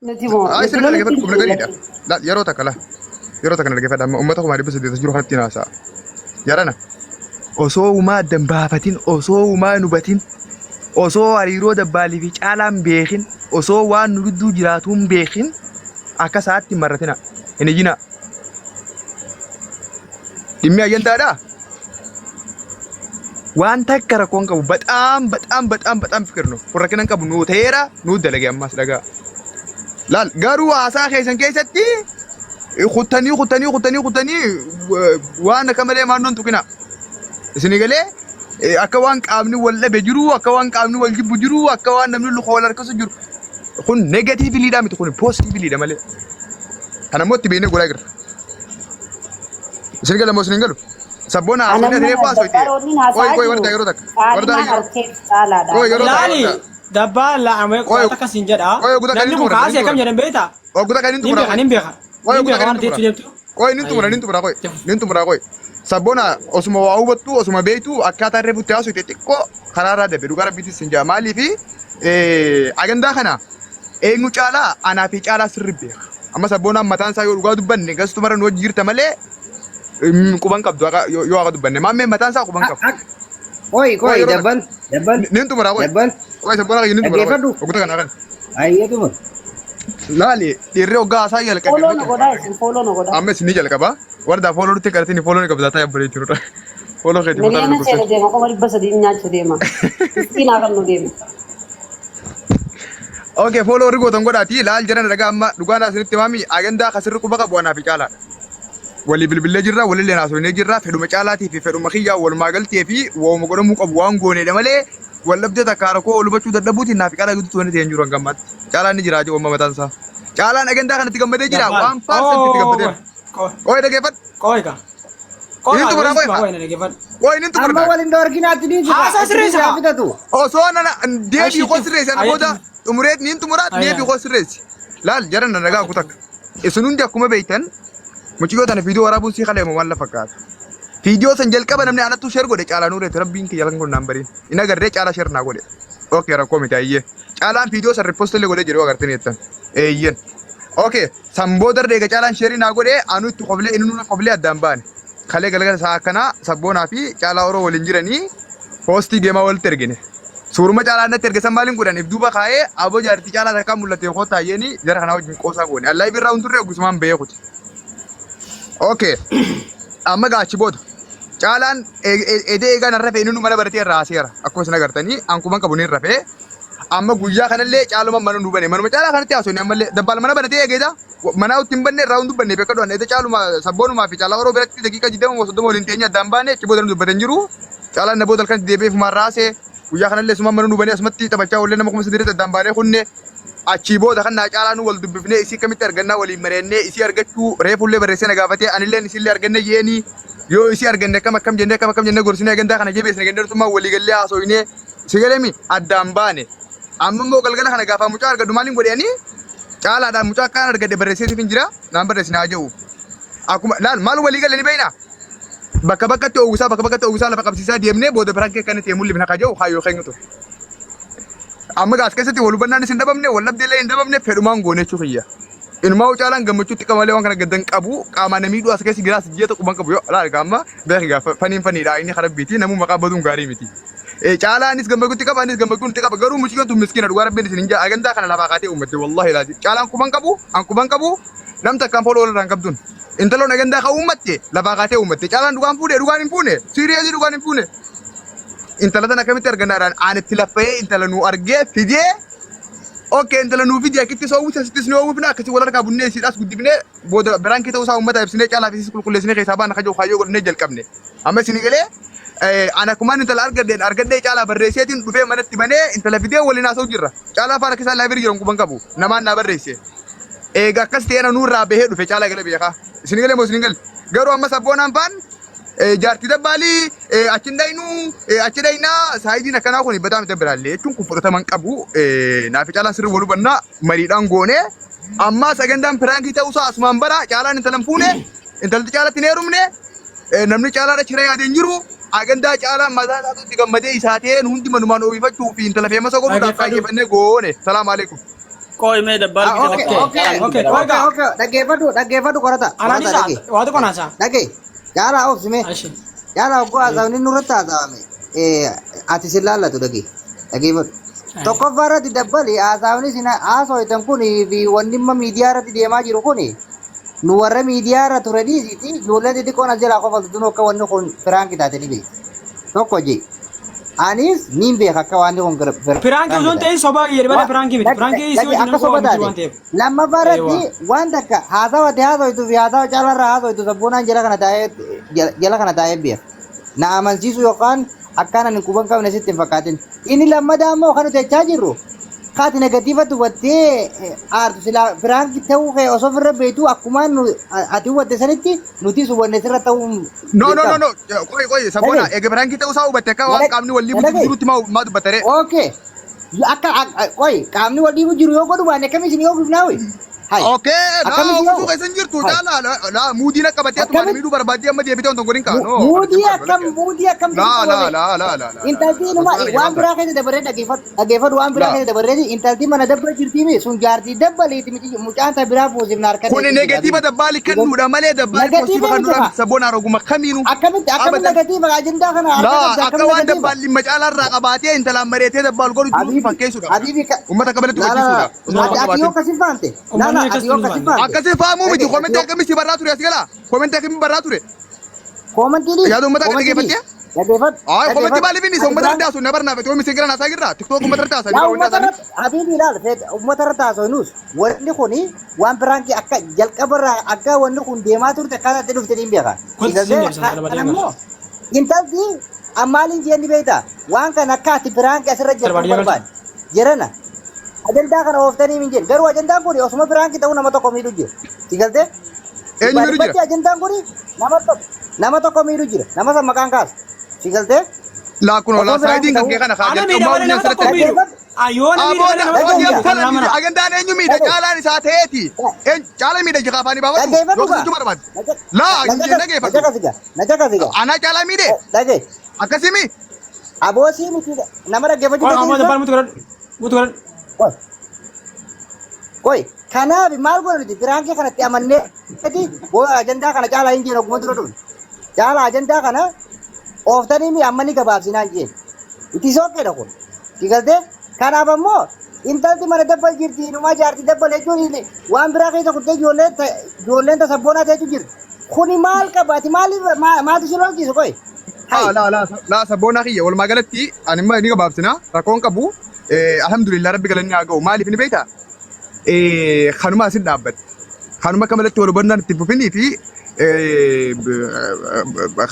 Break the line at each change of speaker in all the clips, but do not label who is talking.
Ay sirri dhaggeeffatu qubna gadiidha. Yeroo takka kana dhaggeeffadha. Uummata kumaa dhibba saddeet jiru kanatti naasa'a. Yarana osoo uumaa addan baafatin, osoo uumaa hin hubatin, osoo hariiroo dabbaalii fi caalaan beekin, osoo waan nu gidduu jiraatu hin beekin akka isaatti marratina. Hin ijjina. Dhimmi ayyantaadhaa? Waan takka rakkoon qabu በጣም ፍቅር ነው. Kun rakkinan qabu nuu ta'eera nuu dalage ammas dhagaa. Laal garuu haasaa keessan keessatti kuttanii waan akka malee maannoon tuqina. Isin galee akka waan qaamni wal dhabe jiru, akka waan qaamni wal jibbu jiru, akka waan namni luka wal harkisu jiru. Kun negatiiviliidha miti kun poozitiiviliidha malee. Kana immoo itti beeknee godhaa jirra. Isin gala moo isin galu? Sabboona haasofni ati reeffa haasofte. Koy warda yeroo takka.
Laali dabbaa la'amee qoota akkasiin jedha. Namni kun kaasee akkam jedhan beektaa?
Guutaa kan inni tumura.
Nin beeka.
Nin tumura koy. Sabboona osuma waa hubattu osuma beektu akkaataa reefutti haasofte xiqqoo karaarraa dabe dhugaa rabbiitti sin jaa maaliifi agandaa kana eenyu caalaa anaa fi caalaa sirri beeka. Amma sabboonaan mataan isaa yoo dhugaa dubbanne gastumara nu wajji jirta malee quban qabdu yoo haqa dubbanne maammee mataan isaa quban qabu.
Koy dabban.
Nin tumura koy. Koy sabboona nin tumura koy. Guutaa kana kan.
Ayyatuma.
Laali dhiirri hoggaa haasaa jalqabe.
Follow no goda.
Amma isin jalqaba. Warda follow nutti qartini follow ni qabda taa yabbare jirudha. Follow keeti
Miliyoona seena deema qoma dhibba sadii nyaachuu deema. Ittiin hakan nu deema.
Okay, follow rigootan godhaati laal jiran dhagaa amma dhugaan asinitti maami agandaa kasirri quba qabu anaa fi caalaadha. Walii bilbilee jirra walillee naasofnee jirra fedhuma caalaatii fi fedhuma kiyyaa walumaa galtee fi waamuma godhamuu qabu waan gooneedha malee wallabdee takka rakkoo ol hubachuu dadhabuutiin naa fi caalaa gidduutti wanti ta'een jiru hangammaatti. Caalaan ni jira jee uumama mataan isaa. Caalaan agandaa kanatti gammadee jira waan paarsantiitti gammadee. Koy dhaggeeffadhu.
Koy ka.
Nin tumura koy. Koy nin tumura.
Amma waliin dorginaatti ni jira.
Haasaa sirreessa.
Osoo nana deebii koo sirreessan booda xumureet nin tumura deebii koo sirreessi. Laal jaran na nagaa kutakka. Isin hundi akkuma beektan muciyyoo tana viidiyoo waraabuun sii kaleemu waan lafa fakkaata. Viidiyoo san jalqaba namni anattuu sheer godhe caalaa nuureetu rabbiin kiyya kan kun naan bariin. Inni agarree caalaa sheer naa godhe. Okay rakkoo miti ayyee. Caalaan viidiyoo san riippoostillee godhee jedhee agartanii jettan. Eeyyen. Okay samboo dardeega caalaan sheerii naa godhee anu itti qoflee inni nuuna qoflee addaan baane. Kalee galgala isaa akkanaa sabboonaa fi caalaa oroo waliin jiranii poostii deemaa walitti ergine. Suuruma caalaa natti ergisan maaliin godhaniif duuba kaa'ee aboo jaartii caalaa takkaan mul'ate yoo taa'eeni jara kanaa wajjin qoosaa goone. Allaa birraa hunturre ogusumaan beekuti. Okay. Amma gaachi booda. Caalaan edee eegaan har'a fe'ee inni mana baratee irraa haaseera. Akkuma isin agartanii ankuman qabu ni rafee. Amma guyyaa kanallee caaluma mana nu bane. Manuma caalaa kanatti haasofne ammallee dabbaal mana baratee eegeeta. Mana utti hin banne irraa hundu banne beeka dhuwan. Edee caaluma sabboonumaa fi caalaa oroo biratti daqiiqa 20 waliin teenya addaan baane achi booda nu dubbatan jiru. Caalaan na booda halkan deebi'ee fumaan raasee guyyaa kanallee suma mana nu bane asumatti taphachaa wallee nama kuma sadiirratti addaan baanee kunne. Achi booda kan naa caalaa nu wal dubbifnee isii kamitti argannaa waliin mareennee isii argachuu reefullee barreessee na gaafatee anillee isillee arganne yeeni yoo isii arganne akkam jennee gorsinee agandaa kana jabeessine gandee walii gallee haasofnee sigalemi addaan baane. Amma immoo galgala kana gaafa mucaa argadu maaliin godhanii caalaadhaan mucaa akkaan argadde barreesseetiif hin jira naan barreessine haa jedhu. Akkuma laal maal walii galee ni beeknaa? Bakka bakkatti oowwisaa lafa qabsiisaa deemnee booda biraan kee kan ta'e mul'ifna haa jedhu hayyoo keenya ture. Amma gaas keessatti wal hubannaan isin dhabamne wal dhabdeellee hin dhabamne fedhumaan goone jechuuf iyya. Inumaa caalaan gammachuutti qamalee waan kana gaddan qabu qaamaan namii du'as keessi giraas ji'ata quban qabu yoo laal gaamma beeki gaafa faniidha inni karabbiiti namuu maqaa baduun gaarii miti. Caalaanis gammachuutti qaba anis gammachuutti qaba garuu muciyyoon tun miskiina dhugaa rabbiin isin hin jaa agandaa kana lafaa kaatee uummatte wallahi laati caalaan quban qabu an quban qabu namta akkaan fooloo walirraan qabduun intaloon agandaa kan uummatte lafaa kaatee uummatte caalaan dhugaan hin fuune siiriyeesii dhugaan hin fuune. Intala tana akkamitti argannaadhaan aan itti laffa'ee intala nu argee fidee okay intala nu fidee akkitti soowwisa sittis ni oowwifna akkasii wal harkaa bunnee isiidhaas guddifnee booda biraan kee ta'uu isaa uummata ibsinee caalaa fi qulqulleessinee keessaa baana kajoo kaayyoo godhannee jalqabne. Amma isin galee ana kumaan intala argadhee caalaa barreesseetiin dhufee manatti banee intala fidee waliin haasa'u jirra. Caalaa faana keessaa laabirii jiran quban qabu namaan naa barreesse. Egaa akkas ta'eena nurraa bahee dhufe caalaa galee beekaa. Isin galee moo isin galee garuu amma sabboonaan faan jaartii dabbaali achi dhaynaa saayidiin akkanaa kun badaa miti biraallee jechuun kun fudhataman qabu naafi caalaan sirrii wal hubannaa mariidhaan goone amma sagandaan piraankii ta'uusaa asumaan bara caalaan intalan fuune intalti caalatti hin heerumne namni caalaadha chira yaadeen jiru agandaa caalaan mataa isaatti gammadee isaateen hundi manumaan oofifachuu fi intala feemasa godhuudhaaf kaayeffannee goone. Salaamu alaikum.
Koi me dabbal
Oke. Dhaggeeffadhu qorata.
Ananisa waa tokko naasaa.
Dhagge. Jaala obsime.
Ashi.
Jaala oguu haasawni nurratti haasawame. Ati si laallatu dhaggeeffadhu. Tokkoffaa irratti dabbali haasawni sin haasawitan kun fi wanni imma miidiyaa irratti deemaa jiru kun nu warra miidiyaa irra turaniiti ijoollee xixiqqoon as jalaa qofatu tun akka wanni kun firaanki taatanii beeku. Tokko jee. Anis niin beeka akka waan kun
Firaanki usun ta'in sobaa yeroo firaanki miti. Firaanki isi wajjin
akka soba taate. Lammaffaa irratti waan takka haasawitu fi haasawa caalarraa haasawitu sabboonaan jala kana taa'ee beeka. Na amansiisu yookaan akkaan ani quban qabne sitti hin fakkaatin. Inni lammadaa immoo kan nuti jechaa jirru kaati negatiivatti hubattee aartu silaa firaanki ta'uu kee osoo ofirra beektu akkumaan ati hubatte sanitti nuti hubanne sirra ta'uu.
No. Koi sabona ege firaanki ta'uu isaa hubatte akka waan qaamni walii jirutti maa dubbatare.
Okay. Koi qaamni walii jiru yoo godhu baanne akkamiin isin yoo gufnaawe.
Okay, utuu keessan jirtu la muudii na qabatee tumaan miidhuu barbaadee amma deebitee wantoon godhin kaano.
Muudii akkam.
La.
Intaltiin waan biraa keessa dabaree dhaggeeffadhu waan biraa keessa dabaree intaltiin mana dabba jirtii sun jaartii dabbaleeti miti mucaan ta biraa fuusifna harkatti.
Kun negatiiva dabbaali kennuudha malee dabbaali posiiva kennuudha sabboon roguma kamiinu.
Akkamitti negatiiva ajandaa kana
akka waan dabbaalli macaalarraa qabaatee intalaan mareetee dabbaal godhu jiru fakkeessuudha. Uummata kabalatti fakkeessuudha.
Ati yoo kasi faante.
Akkasii faamuu miti komentii akkamii si barraa ture as gala komentii akkamii barraa ture.
Komentii
yaada uummata akka dhaggeeffattee. Komentii maaliif inni uummata irratti haasa'u na barnaafate waan miseen gara naasaa jirra tiktook uummata irratti haasa'u.
Habiibi ilaal uummata irratti haasa'uunus wanni kuni waan biraankii akka jalqabarraa akka wanni kun deemaa turte akkaataa dhufte ni beeka. Intalti ammaaliin jeenni beektaa waan kan akka ati biraankii asirra jirtu barbaade jirana. Ajandaa kana ooftanii min jedhu garuu ajandaan kun osuma firaanki ta'uu nama tokko miidhu jira. Sigaltee?
Eenyu miidhu jira?
Ajandaan kun nama tokko miidhu jira. Nama san maqaan kaasu. Sigaltee?
Laakun olaa saayidiin kan kee kana kaajee dhummaa waliin asirratti miidhu. Ajandaan eenyu miidha caalaan isaa ta'eeti. Caala miidha jika afaanii baafatu. Yookiin barbaadu. Laa jennee geeffatu. Anaa caalaa miidhe. Akkasimi.
Aboosii miti nama dhaggeeffachuu. Koi, kanaaf maal godhu nuti firaanki kanatti amannee ajandaa kana caalaa hin jiru akkuma dura dhufu. Caalaa ajandaa kana ooftanii mi ammanii gabaabsinaa hin jiru. Itti sookkeedha kun. Sigaltee kanaaf ammoo intalti mana dabbal jirti inumaa jaartii dabbal jechuun waan biraa keessa kuttee ijoolleen tasabboonaa ta'ee jirti. Kuni maal qabaati maatu si lolchiisu koi.
La sabboonaa kiyya walumaa galatti ani gabaabsinaa rakkoon qabu. Alhamdulillah rabbi galanni haa ga'u maaliif ni beektaa? Kanuma asin dhaabbate. Kanuma akka malatti wal hubannaan itti fufinii fi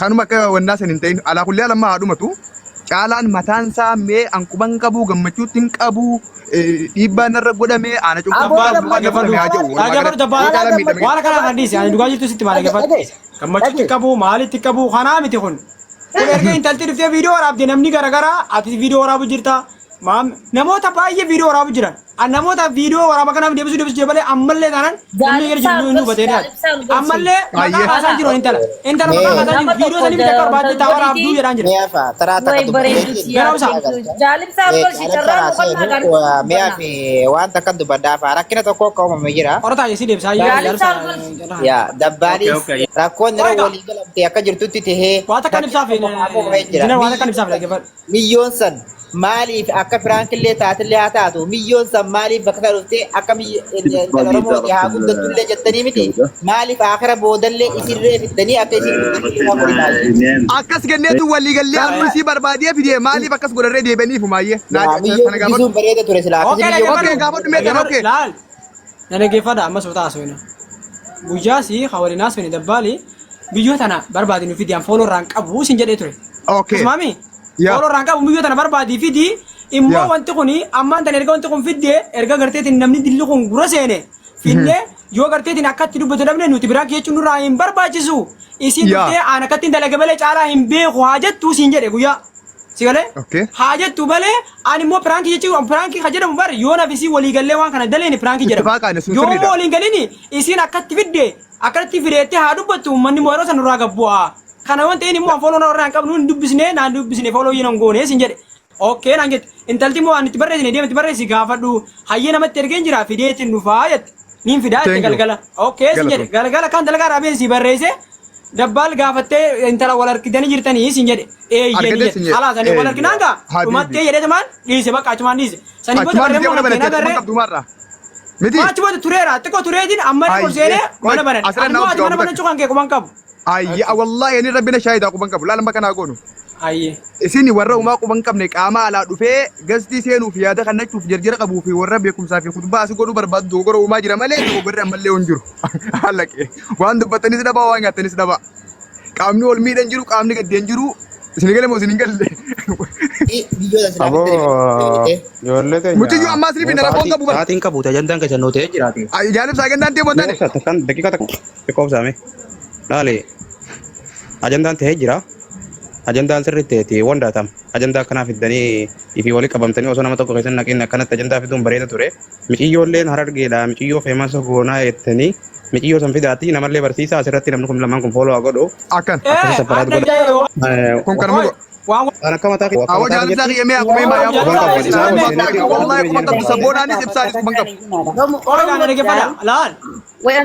kanuma akka wannaa san hin ta'in alaa kullee alammaa haa dhumatu. Caalaan mataan isaa mee anquban qabu gammachuutti hin qabu dhiibbaa narra godhamee aana
waan kana hadhiisi ani dhugaa jirtu sitti maal gaafadhu gammachuutti qabu maalitti qabu kanaa miti kun erga intalti dhuftee viidiyoo waraabde namni garagaraa ati viidiyoo waraabu jirta namoota baay'ee viidiyoo waraabu jiran namoota viidiyoo waraaba kanaaf deebisu jebalee ammallee tanan namni gadi jiru nu hubatee dhaal ammallee maqaa kaasaa jiru intala maqaa kaasaa jiru viidiyoo sanii bitaa barbaadde taa waraabduu jedhaan jira.
Meefi waan takka dubaddaa fa'aa rakkina tokko akka uumame jira.
Qorataa yeesii deebisaa
yaa dabbaanis rakkoon irra walii galamtee akka jirtutti tahee
waan takka ibsaaf waan takka ibsaaf
milyoon san maaliif akka firaankiillee taatillee haa taatu milyoon san maaliif bakka kana dhuftee akka Oromoo haa guddattullee jettanii miti maaliif akira boodallee isinree fittanii akka isin
akkas ganneetu walii gallee ammisii barbaadee fidee maaliif akkas godharree deebaniif maayyee
milyoon bisuun bareeda ture silaa
akkasii gaafadhu meeqan okkee
laal nana geeffadha ammas utaa soina guyyaasi hawalinaas fini dabbaali biyyoota tana barbaadinu fidiyaan foolorraan qabu sin jedhee ture.
Okay.
Maami? Foolorraan qabu biyyoota tana barbaadi fidi immoo wanti kuni ammaan tan erga wanti kun fidde erga garteetiin namni dilli kun gura seene finne yoo garteetiin akkatti dubbatu dhabne nuti biraa jechuun nurraa hin barbaachisu isin duftee aan akkatti hin dalaga malee caalaa hin beeku haa jettuu siin jedhe guyyaa. Sigale? Haa jettu malee ani immoo piraanki jechuun piraanki ka jedhamu bar yoo nafisii walii gallee waan kana daleen piraanki jedhama. Yoo waliin galini isin akkatti fidde akkatti fideettee haa dubbattu manni moo yeroo sanurraa gabbu'a. Kana waan ta'een immoo fooloo narraa hin qabnu hin dubbisne naan dubbisne fooloo yinan goone sin jedhe. okay naan jette intalti moo ani itti barreessine deemti barreessi gaafadhu hayyee namatti ergeen jira fideetiin dhufaa jette niin fidaa jette galgala okay si jedhe galgala kan dalagaa raabeen si barreesse dabbal gaafattee intala wal harkitanii jirtanii sin jedhe eeyyeen jedhe alaa sanii wal harkinaan gaa dhumattee jedhee tamaan dhiise bakka achumaan dhiise sanii booda barreemmoo namatti nagarree
miti
achi booda tureera xiqqoo tureetiin amma inni ol seenee mana banan ani moo ati mana banan cuqan kee quban qabu
ayya wallahi ani rabbina shaahida quban qabu laala makana goonu
ayye
isin warra umaa quban qabne qaama alaa dhufee gastii seenuuf yaada kannachuuf jarjara qabuu fi warra beekumsaa fi kutubaa asi godhu barbaadu dogora umaa jira malee dogorri ammallee hin jiru hallaqee waan dubbatanis dhaba waan nyaatanis dhaba qaamni ol miidhan jiru qaamni gaddeen jiru isin galee moo isin galle mutiyyuu ammaa sirbi nara boon qabu bara
saatiin qabu tajaajilaan keessa nootee jiraate
jaalib saagendaan deemoo taane
kan daqiiqa tokko ibsame laale ajandaan ta'ee jira ajandaan sirriitti ta'e wandaatam ajandaa kanaaf iddanii ifi walii qabamtanii osoo nama tokko keessan naqin akkanatti ajandaa fiduun bareeda ture miciyyoolleen harargeedha miciyyoo feemasa goonaa jettanii miciyyoo san fidaatti namallee barsiisaa asirratti namni kun lamaan kun fooloo godhu
akkan
akkasii saffaraat godha
kun kanuma
waan akka mataa
awo jaalib saa qiyamee akkuma himaa yaa wallahi quban qabu saboonaanis ibsaanis quban qabu
Orang ada kepada lahan.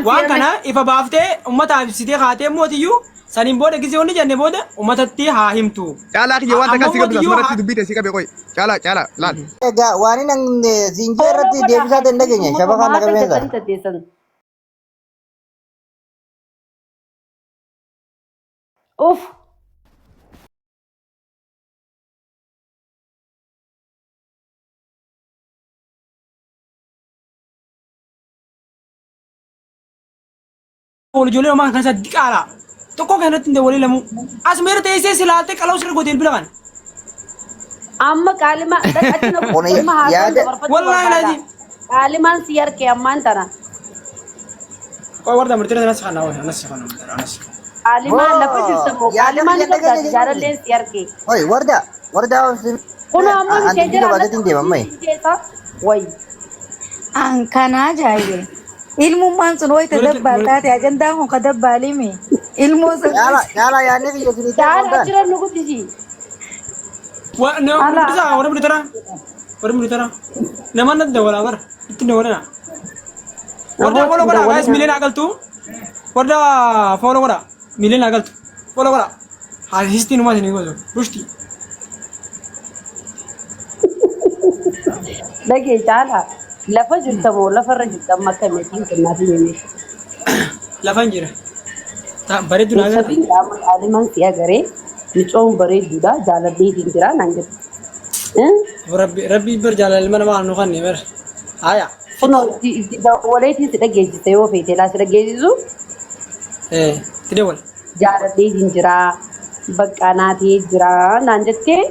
Waan kana ifa baaftee ummata ibsitee kaatee mootiyyuu saniin booda gisee wanni jenne booda ummatatti haa himtu.
caalaa kiyya waan takka si qabdu asirratti dubbite si qabe qoy caalaa laal
egaa waan inni zinjii irratti deebisaa dandeenye shabakaa naqamee
Uf.
Ijoollee namaa kan isa diqaala. Tokko kanatti hin walii lamu. As meera teessee silaattee qala'u sirra gooteen bilaman.
Amma qalima dhaqatina kuma haasa'u
Wallahi laaji.
qaliman siyar ke amman tana.
Kau warda murtira anas kana wah anas kana anas.
Qaliman lafa jirta mo qaliman ka jaaralleen siyar ke.
oi warda
Kun amma ke jira
bajatin deema mai
Wai.
An kana jaaye. Ilmummaan sun wayita dabbaa taate ajandaan kun ka dabbaalime. Ilmoo sun
yala yaanni biyya sini
Jaara jira nugu diji.
Wah no murtira warda murtira. Nama nanti dah wala bar. Itu dah wala. Warda wala guys milen agal tu. Warda follow wala milen agal tu. Follow wala. Histi numah ini gua tu. Rusti.
Lagi jaara lafa jirta mo lafa ra jirta makka meeting kenna fi ne.
Lafan jira. Tak bare tu naga.
Sabi amma qaliman siya gare ni coon bare duda jaalallee jira nangat.
Rabbi berjalan mana mana kan ni ber. Ayah.
Kuno waleetiin si dhageessise yoo feete laa si dhageessisu
Tidak wal.
jaalallee jira baqqaanaatee jira naan jettee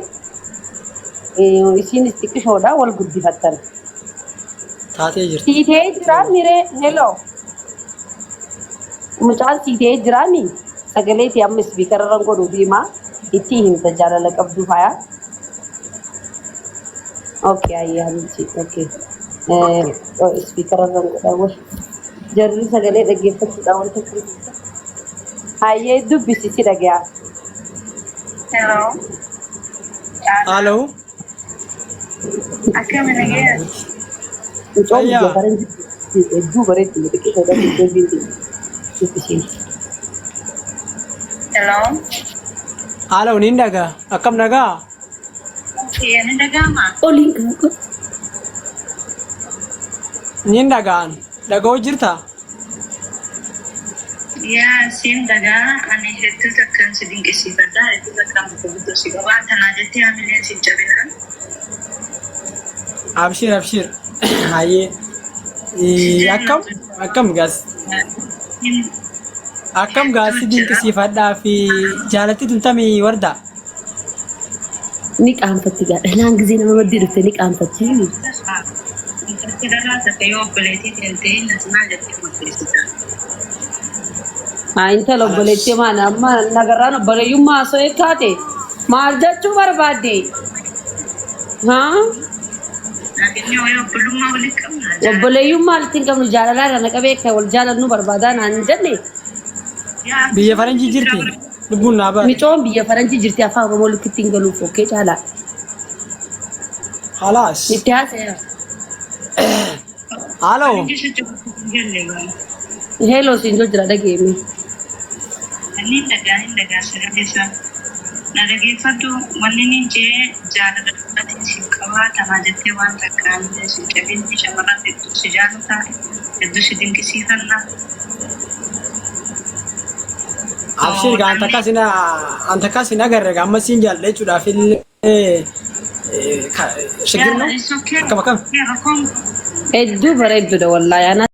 isiinis xiqqishoodha wal guddifattan.
Taatee jirti.
Siitee jira miree hello. Mucaan siitee jira mi sagaleeti amma ispiikararran godhu diimaa itti himta jaalala qabdu faya. Okay ayyaa hamilchi okay. Ispiikararran godha wal jarri sagalee dhaggeeffachuudha wanta kurkusa. Hayyee dubbisi si dhagayaa.
Halo.
Mucaan
Ayyaa.
biyya faranjii hedduu bareeddi xiqqishoodha dubbisi. Dubbisi.
Halo ni daga. Akam daga.
Oliin kan kun.
Ni dagaan. Daga hojirta.
Ya, sin daga ani hedduu takkan si dinqisiifadha. Hedduu takkan bukubutu si qaba. Tanaa jettee hamileen si jabinaan.
Abshir. Hayyee. Akam gas. Akam gas dinqisiifadhaa fi jaalatti tuntamii warda.
Ni qaanfatti gaa dhalaan gisee nama maddii dhufte ni qaanfachi.
Intalti dhalaa takka yoo obboleettii deemtee nasi maal jettee murteessita?
Haa intala obboleettee maana amma nagarraan obboleeyyummaa osoo eekkaate maal jechuu barbaadde? Haa
Nageenya wayii obbolummaa walitti qabna.
obboleeyyummaa walitti hin qabnu jaalalaa irra naqa beekta wal jaalannu barbaadaa naan hin jenne.
Biyya faranjii jirti. Lubbuun naa bara.
Micoon biyya faranjii jirti afaan oromoo lukkitti hin galuuf okkee caalaa.
خلاص
اتهاسه
الو
hello sinjo jira dageemi
Niin dagaa sirreessa. Na dhageeffadhu wanni ni jee jaaladha si qabaatamaa jettee waan takkaan si jabinti shamarran hedduu si jaalata hedduu si dinqisiifanna.
abshir ga anta kasina garre ga amma sin jalle chuda fil shigirno
It's okay.
kama kam
eddu bareedduudha wallahi ana